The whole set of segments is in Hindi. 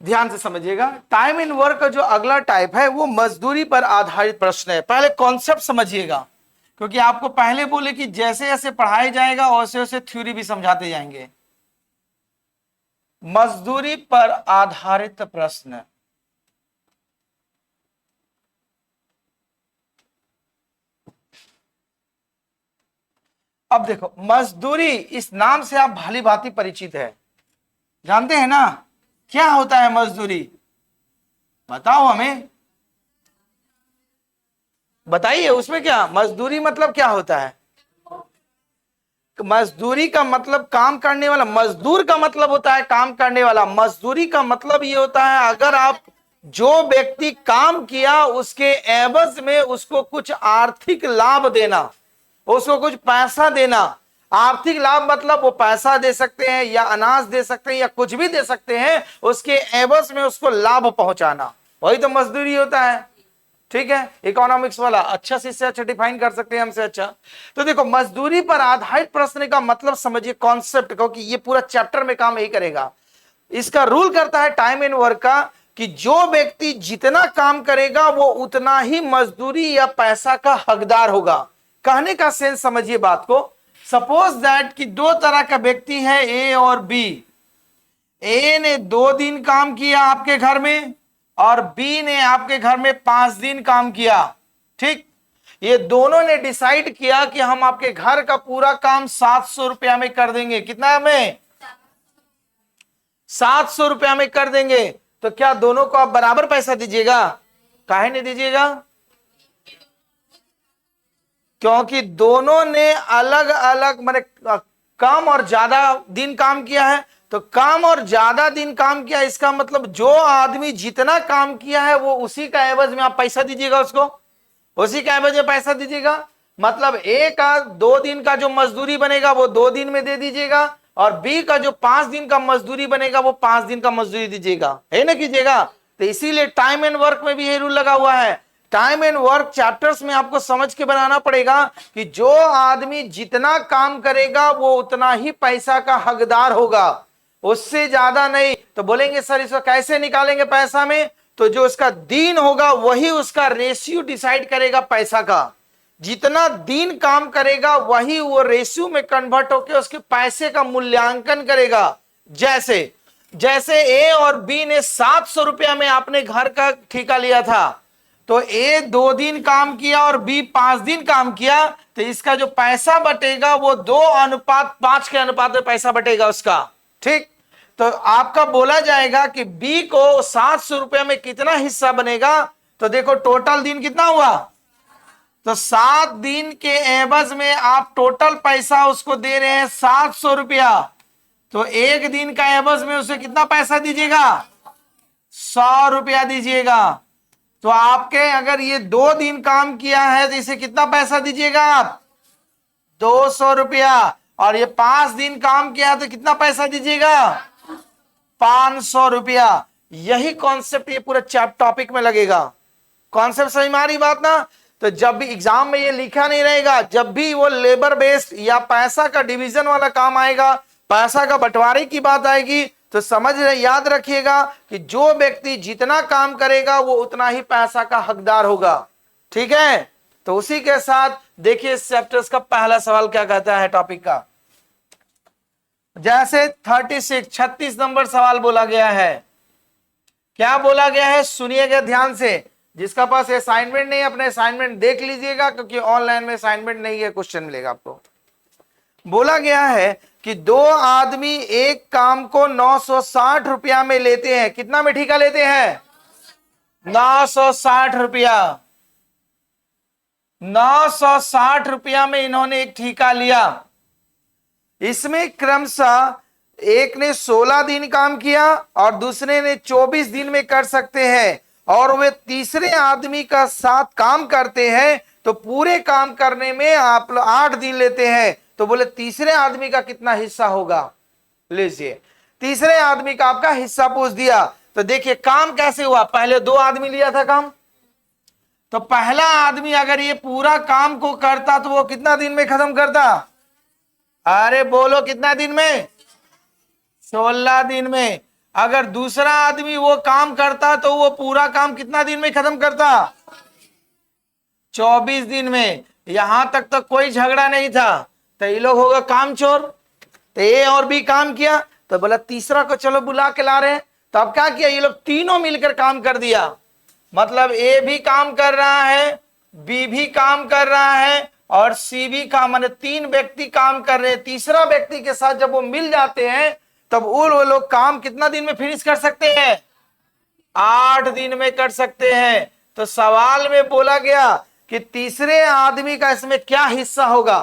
ध्यान से समझिएगा, टाइम इन वर्क का जो अगला टाइप है वो मजदूरी पर आधारित प्रश्न है। पहले कॉन्सेप्ट समझिएगा, क्योंकि आपको पहले बोले कि जैसे जैसे पढ़ाया जाएगा वैसे वैसे थ्योरी भी समझाते जाएंगे। मजदूरी पर आधारित प्रश्न, अब देखो मजदूरी इस नाम से आप भली भांति परिचित है, जानते हैं ना क्या होता है मजदूरी? बताओ हमें, बताइए उसमें क्या मजदूरी मतलब क्या होता है? मजदूरी का मतलब काम करने वाला, मजदूर का मतलब होता है काम करने वाला। मजदूरी का मतलब ये होता है अगर आप जो व्यक्ति काम किया उसके एवज में उसको कुछ आर्थिक लाभ देना, उसको कुछ पैसा देना। आर्थिक लाभ मतलब वो पैसा दे सकते हैं या अनाज दे सकते हैं या कुछ भी दे सकते हैं, उसके एवज में उसको लाभ पहुंचाना, वही तो मजदूरी होता है। ठीक है, इकोनॉमिक्स वाला अच्छा से इससे अच्छा डिफाइन कर सकते हैं हमसे अच्छा। तो देखो मजदूरी पर आधारित प्रश्न का मतलब समझिए कॉन्सेप्ट, क्योंकि ये पूरा चैप्टर में काम यही करेगा। इसका रूल करता है टाइम एंड वर्क का कि जो व्यक्ति जितना काम करेगा वो उतना ही मजदूरी या पैसा का हकदार होगा। कहने का सेंस समझिए बात को। सपोज दैट कि दो तरह का व्यक्ति है, ए और बी। ए ने 2 दिन काम किया आपके घर में और बी ने आपके घर में 5 दिन काम किया। ठीक, ये दोनों ने डिसाइड किया कि हम आपके घर का पूरा काम 700 रुपया में कर देंगे। कितना में? 700 रुपया में कर देंगे। तो क्या दोनों को आप बराबर पैसा दीजिएगा? काहे नहीं दीजिएगा? क्योंकि दोनों ने अलग अलग माने कम और ज्यादा दिन काम किया है। तो कम और ज्यादा दिन काम किया, इसका मतलब जो आदमी जितना काम किया है वो उसी का एवज में आप पैसा दीजिएगा, उसको उसी का एवज में पैसा दीजिएगा। मतलब ए का 2 दिन का जो मजदूरी बनेगा वो 2 दिन में दे दीजिएगा, और बी का जो 5 दिन का मजदूरी बनेगा वो 5 दिन का मजदूरी दीजिएगा, है ना कीजिएगा। तो इसीलिए टाइम एंड वर्क में भी ये रूल लगा हुआ है। टाइम एंड वर्क चैप्टर्स में आपको समझ के बनाना पड़ेगा कि जो आदमी जितना काम करेगा वो उतना ही पैसा का हकदार होगा, उससे ज्यादा नहीं। तो बोलेंगे सर इसको कैसे निकालेंगे पैसा में? तो जो उसका दिन होगा वही उसका रेशियो डिसाइड करेगा पैसा का। जितना दिन काम करेगा वही वो रेशियो में कन्वर्ट होकर उसके पैसे का मूल्यांकन करेगा। जैसे जैसे ए और बी ने 700 रुपया में आपने घर का ठेका लिया था, तो ए 2 दिन काम किया और बी 5 दिन काम किया, तो इसका जो पैसा बटेगा वो 2:5 के अनुपात में पैसा बटेगा उसका। ठीक, तो आपका बोला जाएगा कि बी को 700 रुपया में कितना हिस्सा बनेगा। तो देखो टोटल दिन कितना हुआ, तो 7 दिन के एवज में आप टोटल पैसा उसको दे रहे हैं 700 रुपया। तो 1 दिन का एवज में उसे कितना पैसा दीजिएगा? 100 रुपया दीजिएगा। तो आपके अगर ये 2 दिन काम किया है तो इसे कितना पैसा दीजिएगा आप? 200 रुपया। और ये 5 दिन काम किया तो कितना पैसा दीजिएगा? 500 रुपया। यही कॉन्सेप्ट ये पूरा टॉपिक में लगेगा। कॉन्सेप्ट समझ में आ रही बात ना? तो जब भी एग्जाम में ये लिखा नहीं रहेगा, जब भी वो लेबर बेस्ड या पैसा का डिवीजन वाला काम आएगा, पैसा का बंटवारे की बात आएगी, तो समझ याद रखिएगा कि जो व्यक्ति जितना काम करेगा वो उतना ही पैसा का हकदार होगा। ठीक है, तो उसी के साथ देखिए इस चैप्टर्स का पहला सवाल क्या कहता है टॉपिक का। जैसे 36 नंबर सवाल बोला गया है। क्या बोला गया है सुनिएगा ध्यान से। जिसका पास असाइनमेंट नहीं, अपने असाइनमेंट देख लीजिएगा, क्योंकि ऑनलाइन में असाइनमेंट नहीं है, क्वेश्चन मिलेगा आपको। बोला गया है कि 2 आदमी एक काम को 960 रुपया में लेते हैं। कितना में ठेका लेते हैं? 960 रुपया। 960 रुपया में इन्होंने एक ठेका लिया। इसमें क्रमशः एक ने 16 दिन काम किया और दूसरे ने 24 दिन में कर सकते हैं, और वे तीसरे आदमी का साथ काम करते हैं तो पूरे काम करने में आप 8 दिन लेते हैं। तो बोले तीसरे आदमी का कितना हिस्सा होगा? लीजिए, तीसरे आदमी का आपका हिस्सा पूछ दिया। तो देखिए काम कैसे हुआ। पहले 2 आदमी लिया था काम, तो पहला आदमी अगर ये पूरा काम को करता तो वो कितना दिन में खत्म करता? अरे बोलो कितना दिन में? 16 दिन में। अगर दूसरा आदमी वो काम करता तो वो पूरा काम कितना दिन में खत्म करता? 24 दिन में। यहां तक तो कोई झगड़ा नहीं था, तो ये लोग होगा काम चोर। तो ए और बी काम किया, तो बोला तीसरा को चलो बुला के ला रहे हैं। तो अब क्या किया, ये लोग तीनों मिलकर काम कर दिया। मतलब ए भी काम कर रहा है, बी भी काम कर रहा है, और सी भी काम, माने 3 व्यक्ति काम कर रहे हैं। तीसरा व्यक्ति के साथ जब वो मिल जाते हैं, तब वो लोग काम कितना दिन में फिनिश कर सकते हैं? 8 दिन में कर सकते हैं। तो सवाल में बोला गया कि तीसरे आदमी का इसमें क्या हिस्सा होगा।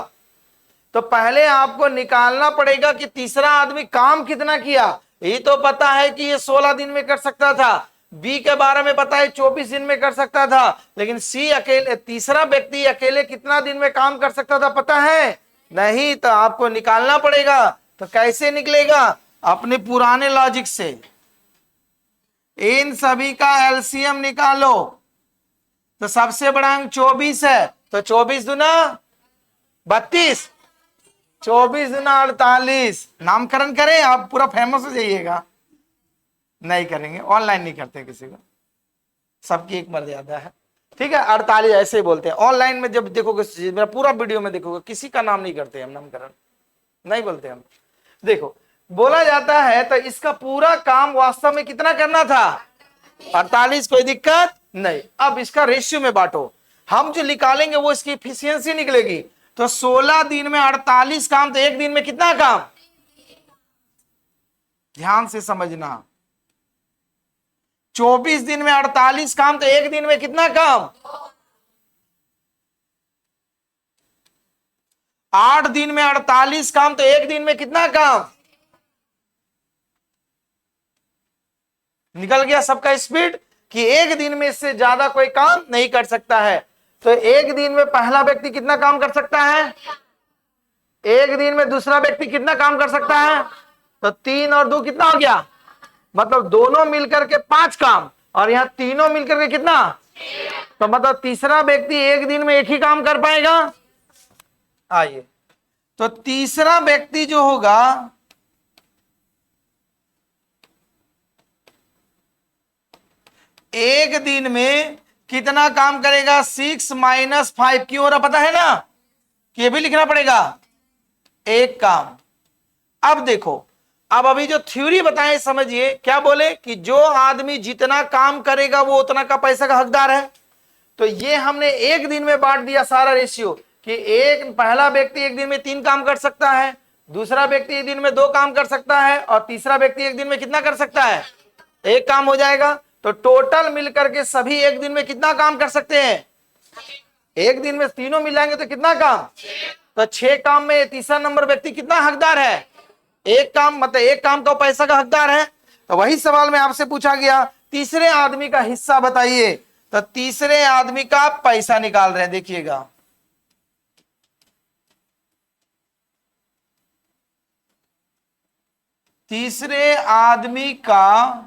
तो पहले आपको निकालना पड़ेगा कि तीसरा आदमी काम कितना किया। ये तो पता है कि ये 16 दिन में कर सकता था, बी के बारे में पता है 24 दिन में कर सकता था, लेकिन सी अकेले, तीसरा व्यक्ति अकेले कितना दिन में काम कर सकता था पता है नहीं। तो आपको निकालना पड़ेगा। तो कैसे निकलेगा? अपने पुराने लॉजिक से इन सभी का एलसीएम निकालो। तो सबसे बड़ा अंक 24 है, तो 24 दूना 32, 24 दूना 48। नामकरण करें, आप पूरा फेमस हो जाइएगा। नहीं करेंगे, ऑनलाइन नहीं करते किसी को, सबकी एक मर्यादा है, ठीक है। 48 ऐसे ही बोलते हैं। ऑनलाइन में जब देखोगे, मेरा पूरा वीडियो में देखोगे, किसी का नाम नहीं करते हम, नामकरण नहीं बोलते हम। देखो बोला जाता है, तो इसका पूरा काम वास्तव में कितना करना था? 48। कोई दिक्कत नहीं। अब इसका रेशियो में बांटो, हम जो निकालेंगे वो इसकी इफिशियंसी निकलेगी। तो 16 दिन में 48 काम, तो एक दिन में कितना काम? ध्यान से समझना, 24 दिन में 48 काम, तो एक दिन में कितना काम? 8 दिन में 48 काम, तो एक दिन में कितना काम? निकल गया सबका स्पीड कि एक दिन में इससे ज्यादा कोई काम नहीं कर सकता है। तो एक दिन में पहला व्यक्ति कितना काम कर सकता है? एक दिन में दूसरा व्यक्ति कितना काम कर सकता है? तो 3 और 2 कितना हो गया? मतलब दोनों मिलकर के 5 काम, और यहां तीनों मिलकर के कितना? तो मतलब तीसरा व्यक्ति एक दिन में एक ही काम कर पाएगा। आइए, तो तीसरा व्यक्ति जो होगा, एक दिन में कितना काम करेगा? 6 - 5 क्यों हो रहा पता है ना, कि ये भी लिखना पड़ेगा, एक काम। अब देखो, अब अभी जो थ्योरी बताएं समझिए, क्या बोले कि जो आदमी जितना काम करेगा वो उतना का पैसा का हकदार है। तो ये हमने एक दिन में बांट दिया सारा रेशियो, कि एक पहला व्यक्ति एक दिन में 3 काम कर सकता है, दूसरा व्यक्ति एक दिन में 2 काम कर सकता है, और तीसरा व्यक्ति एक दिन में कितना कर सकता है? एक काम हो जाएगा। तो टोटल मिलकर के सभी एक दिन में कितना काम कर सकते हैं? एक दिन में तीनों मिलाएंगे तो कितना काम? तो 6 काम में तीसरा नंबर व्यक्ति कितना हकदार है? एक काम, मतलब एक काम का पैसा का हकदार है। तो वही सवाल में आपसे पूछा गया, तीसरे आदमी का हिस्सा बताइए। तो तीसरे आदमी का पैसा निकाल रहे हैं, देखिएगा। तीसरे आदमी का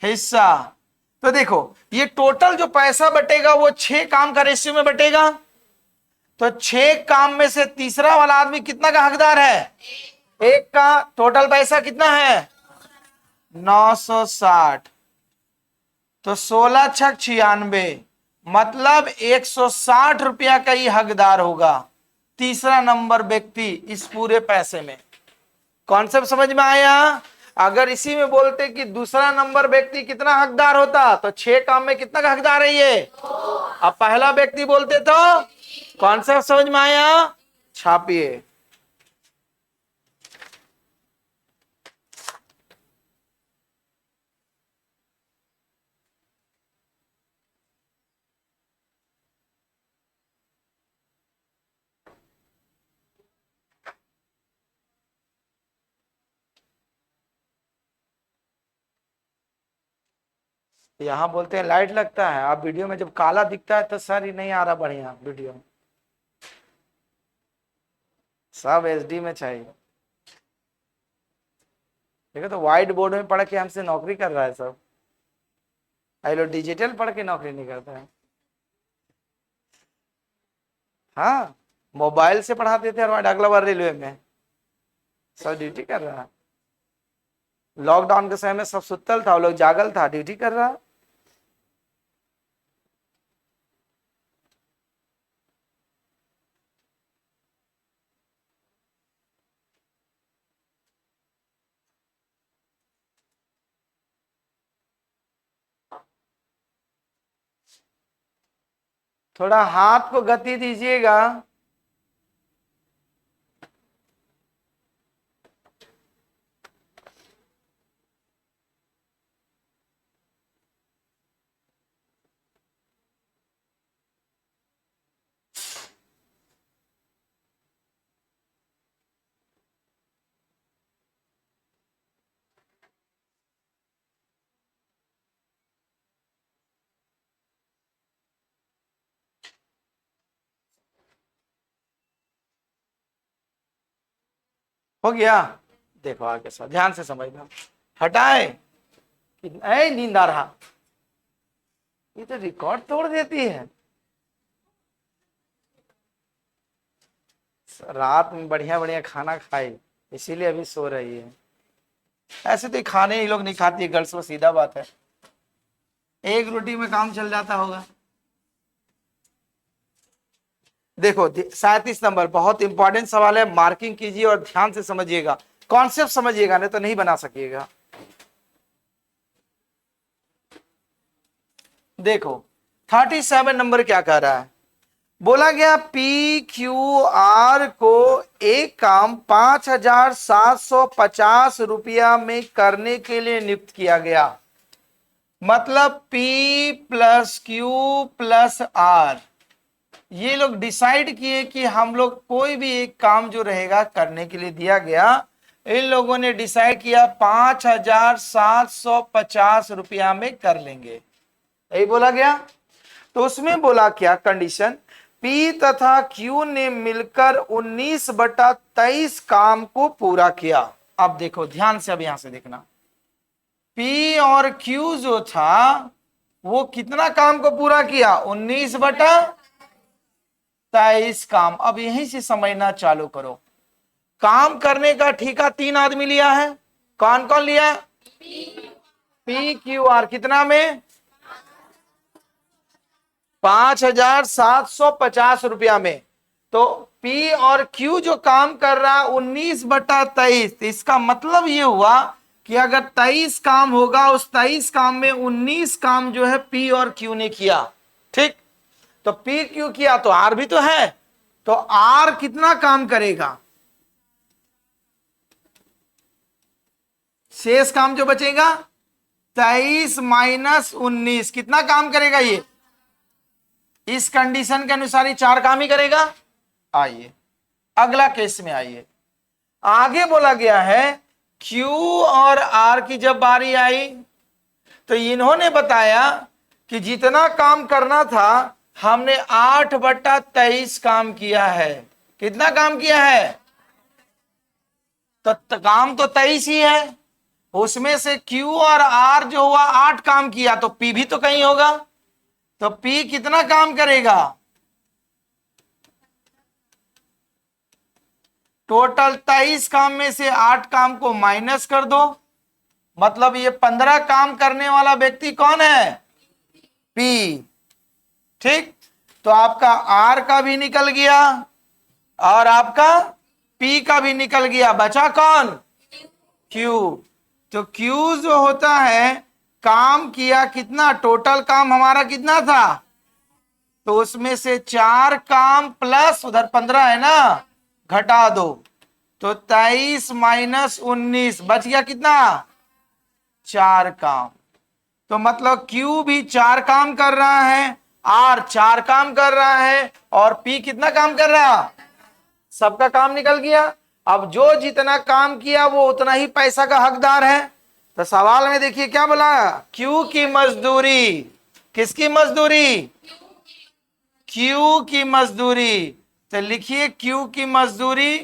हिस्सा, तो देखो ये टोटल जो पैसा बटेगा वो 6 काम का रेशियो में बटेगा। तो 6 काम में से तीसरा वाला आदमी कितना का हकदार है? एक का। टोटल पैसा कितना है? 960। तो 16 × 96, मतलब 160 रुपया का ही हकदार होगा तीसरा नंबर व्यक्ति इस पूरे पैसे में। कॉन्सेप्ट समझ में आया? अगर इसी में बोलते कि दूसरा नंबर व्यक्ति कितना हकदार होता, तो 6 काम में कितना का हकदार है ये? अब पहला व्यक्ति बोलते तो कॉन्सेप्ट समझ में आया? छापिए। यहाँ बोलते हैं लाइट लगता है, आप वीडियो में जब काला दिखता है तो सर ये नहीं आ रहा बढ़िया वीडियो, सब एचडी में चाहिए। देखो तो व्हाइट बोर्ड में पढ़ के हमसे नौकरी कर रहा है सब, आई लोग डिजिटल पढ़ के नौकरी नहीं करता है। हाँ, मोबाइल से पढ़ाते थे और अगला बार रेलवे में सब ड्यूटी कर रहा है। लॉकडाउन के समय में सब सुतल था, वो लोग जागल था, ड्यूटी कर रहा। थोड़ा हाथ को गति दीजिएगा। हो गया? देखो आगे सर ध्यान से समझना। हटाए कि नींद आ रहा, ये तो रिकॉर्ड तोड़ देती है। रात में बढ़िया बढ़िया खाना खाई, इसीलिए अभी सो रही है। ऐसे तो खाने ही लोग नहीं खाती है गर्ल्स, वो सीधा बात है, एक रोटी में काम चल जाता होगा। देखो 37 नंबर बहुत इंपॉर्टेंट सवाल है, मार्किंग कीजिए और ध्यान से समझिएगा, कॉन्सेप्ट समझिएगा, नहीं तो नहीं बना सकिएगा। देखो 37 नंबर क्या कह रहा है, बोला गया पी क्यू आर को एक काम 5,750 रुपया में करने के लिए नियुक्त किया गया। मतलब P plus Q plus R, ये लोग डिसाइड किए कि हम लोग कोई भी एक काम जो रहेगा करने के लिए दिया गया, इन लोगों ने डिसाइड किया 5,750 रुपया में कर लेंगे, यही बोला गया। तो उसमें बोला क्या कंडीशन, P तथा Q ने मिलकर 19/23 काम को पूरा किया। अब देखो ध्यान से, अब यहां से देखना, P और Q जो था वो कितना काम को पूरा किया, 19/23 काम। अब यहीं से समझना चालू करो, काम करने का ठेका 3 आदमी लिया है, कौन कौन लिया, P Q R, कितना में, 5,750 रुपया में। तो P और Q जो काम कर रहा है 19/23, इसका मतलब ये हुआ कि अगर 23 काम होगा, उस 23 काम में 19 काम जो है P और Q ने किया। ठीक, तो P Q किया तो R भी तो है, तो R कितना काम करेगा, शेष काम जो बचेगा 23 माइनस 19, कितना काम करेगा ये, इस कंडीशन के अनुसार ही 4 काम ही करेगा। आइए अगला केस में आइए, आगे बोला गया है Q और R की जब बारी आई तो इन्होंने बताया कि जितना काम करना था हमने 8/23 काम किया है। कितना काम किया है, तो काम तो 23 ही है, उसमें से Q और R जो हुआ 8 काम किया, तो P भी तो कहीं होगा, तो P कितना काम करेगा, टोटल 23 काम में से 8 काम को माइनस कर दो, मतलब ये 15 काम करने वाला व्यक्ति कौन है, P। ठीक, तो आपका R का भी निकल गया और आपका P का भी निकल गया, बचा कौन, Q। तो Q जो होता है काम किया कितना, टोटल काम हमारा कितना था, तो उसमें से 4 काम प्लस उधर 15 है ना, घटा दो, तो 23 माइनस 19 बच गया कितना, 4 काम। तो मतलब Q भी 4 काम कर रहा है, R 4 काम कर रहा है और P कितना काम कर रहा, सबका काम निकल गया। अब जो जितना काम किया वो उतना ही पैसा का हकदार है। तो सवाल में देखिए क्या बोला, Q की मजदूरी, किसकी मजदूरी, Q की मजदूरी, तो लिखिए Q की मजदूरी,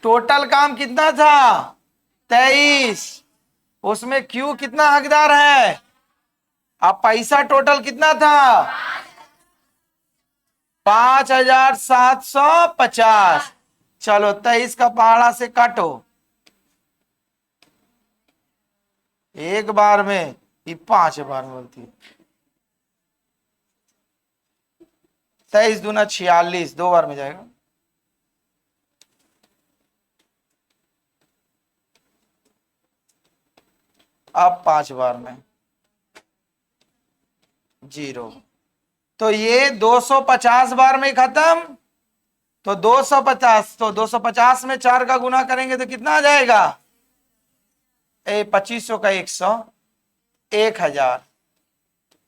टोटल काम कितना था 23, उसमें Q कितना हकदार है, अब पैसा टोटल कितना था 5,750, चलो 23 का पहाड़ा से काटो एक बार में, ये 5 बार में बोलती है। 23 दूना 46, 2 बार में जाएगा। अब 5 बार में 0, तो ये 250 बार में खत्म। तो 250, तो 250 में 4 का गुना करेंगे तो कितना आ जाएगा? 2500 का 100, 1000।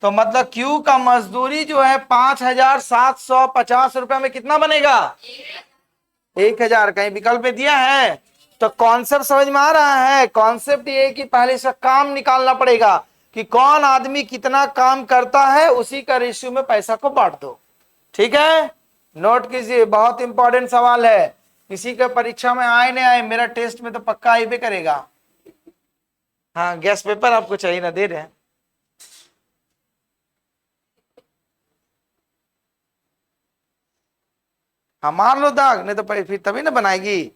तो मतलब क्यू का मजदूरी जो है 5750 रुपए में कितना बनेगा? 1000। कहीं विकल्प में दिया है? तो कॉन्सेप्ट समझ में आ रहा है? कॉन्सेप्ट ये कि पहले इसका काम निकालना पड़ेगा कि कौन आदमी कितना काम करता है, उसी का रेशियो में पैसा को बांट दो। ठीक है, नोट कीजिए, बहुत इंपॉर्टेंट सवाल है। किसी का परीक्षा में आए नहीं आए, मेरा टेस्ट में तो पक्का आई भी करेगा। हाँ, गैस पेपर आपको चाहिए ना, दे रहे हैं। हाँ मार लो दाग, नहीं तो फिर तभी ना बनाएगी।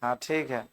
हाँ ठीक है।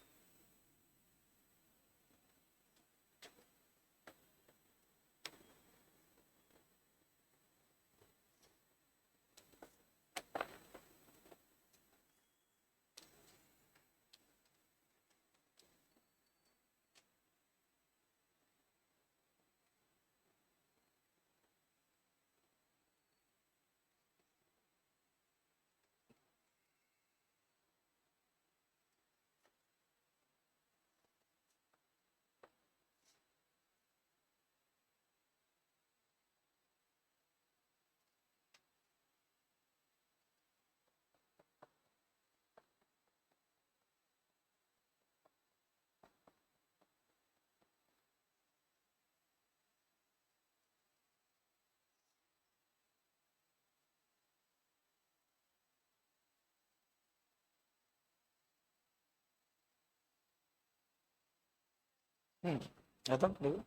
खत्म, देखो।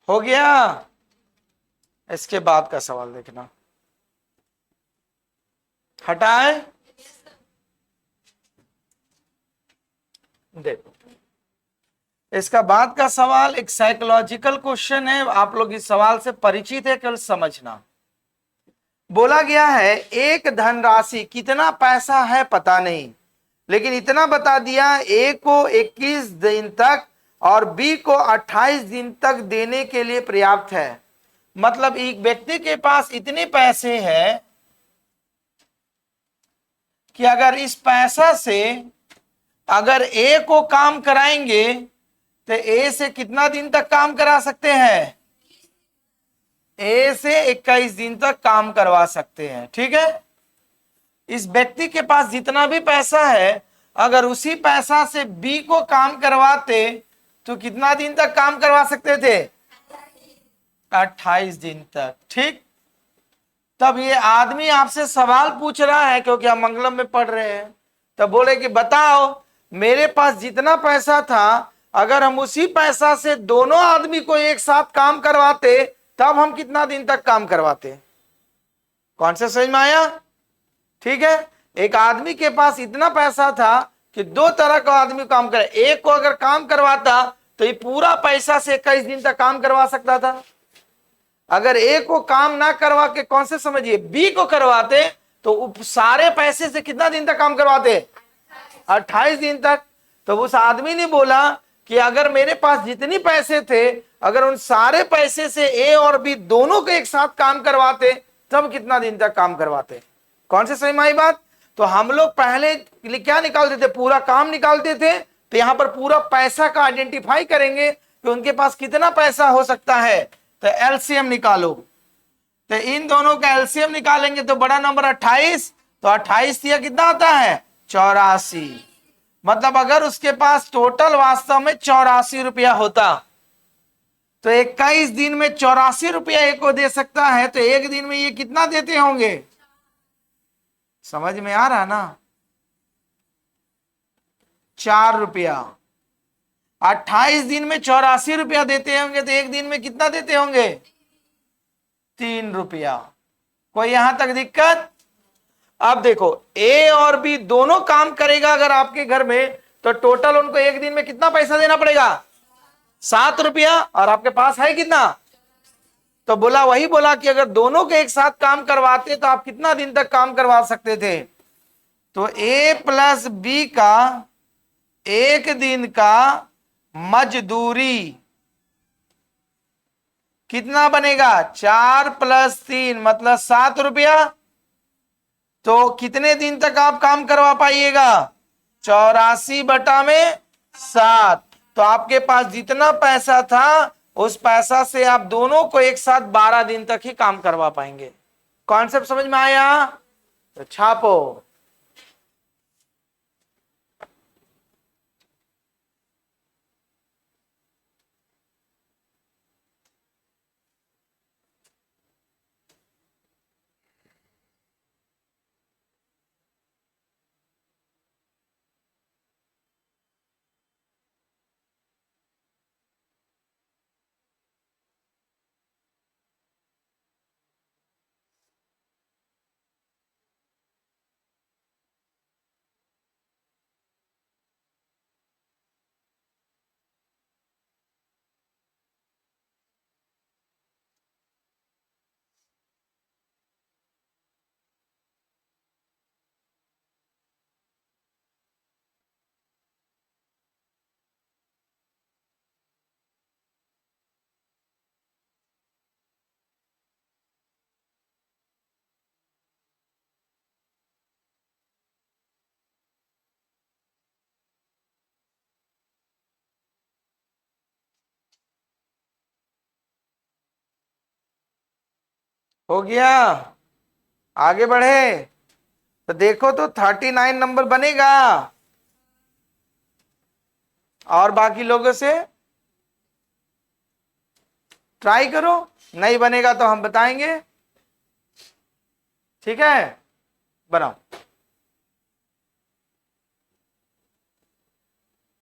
हो गया। इसके बाद का सवाल देखना, हटाए। देखो, इसका बाद का सवाल एक साइकोलॉजिकल क्वेश्चन है। आप लोग इस सवाल से परिचित है, केवल समझना। बोला गया है एक धनराशि, कितना पैसा है पता नहीं, लेकिन इतना बता दिया, ए को 21 दिन तक और बी को 28 दिन तक देने के लिए पर्याप्त है। मतलब एक व्यक्ति के पास इतने पैसे हैं कि अगर इस पैसा से अगर ए को काम कराएंगे तो ए से कितना दिन तक काम करा सकते हैं? ए से 21 दिन तक काम करवा सकते हैं। ठीक है, इस व्यक्ति के पास जितना भी पैसा है, अगर उसी पैसा से बी को काम करवाते तो कितना दिन तक काम करवा सकते थे? 28 दिन तक। ठीक, तब ये आदमी आपसे सवाल पूछ रहा है, क्योंकि हम मंगलम में पढ़ रहे हैं, तब बोले कि बताओ मेरे पास जितना पैसा था, अगर हम उसी पैसा से दोनों आदमी को एक साथ काम करवाते तब हम कितना दिन तक काम करवाते? कौन सा समझ में आया? ठीक है, एक आदमी के पास इतना पैसा था कि दो तरह का आदमी काम करे। एक को अगर काम करवाता तो ये पूरा पैसा से 21 दिन तक काम करवा सकता था। अगर ए को काम ना करवा के, कौन से समझिए, बी को करवाते तो सारे पैसे से कितना दिन तक काम करवाते? 28 दिन तक। तो उस आदमी ने बोला कि अगर मेरे पास जितनी पैसे थे, अगर उन सारे पैसे से ए और बी दोनों को एक साथ काम करवाते तब कितना दिन तक काम करवाते? कौन से सही में आई बात? तो हम लोग पहले क्या निकालते थे? पूरा काम निकालते थे। तो यहां पर पूरा पैसा का आइडेंटिफाई करेंगे कि उनके पास कितना पैसा हो सकता है। तो एलसीएम निकालो, तो इन दोनों का एलसीएम निकालेंगे तो बड़ा नंबर 28, तो 28 कितना आता है? 84। मतलब अगर उसके पास टोटल वास्तव में 84 रुपया होता तो 21 दिन में 84 रुपया एक को दे सकता है, तो एक दिन में ये कितना देते होंगे? समझ में आ रहा ना? 4 रुपया। 28 दिन में 84 रुपया देते होंगे तो एक दिन में कितना देते होंगे? 3 रुपया। कोई यहां तक दिक्कत? अब देखो ए और बी दोनों काम करेगा अगर आपके घर में, तो टोटल उनको एक दिन में कितना पैसा देना पड़ेगा? 7 रुपया। और आपके पास है कितना? तो बोला, वही बोला कि अगर दोनों के एक साथ काम करवाते तो आप कितना दिन तक काम करवा सकते थे? तो ए प्लस बी का एक दिन का मजदूरी कितना बनेगा? 4 + 3 मतलब 7 रुपया। तो कितने दिन तक आप काम करवा पाइएगा? 84/7। तो आपके पास जितना पैसा था उस पैसा से आप दोनों को एक साथ 12 दिन तक ही काम करवा पाएंगे। कॉन्सेप्ट समझ में आया? तो छापो। हो गया? आगे बढ़े तो देखो, तो 39 नंबर बनेगा। और बाकी लोगों से ट्राई करो, नहीं बनेगा तो हम बताएंगे। ठीक है, बनाओ।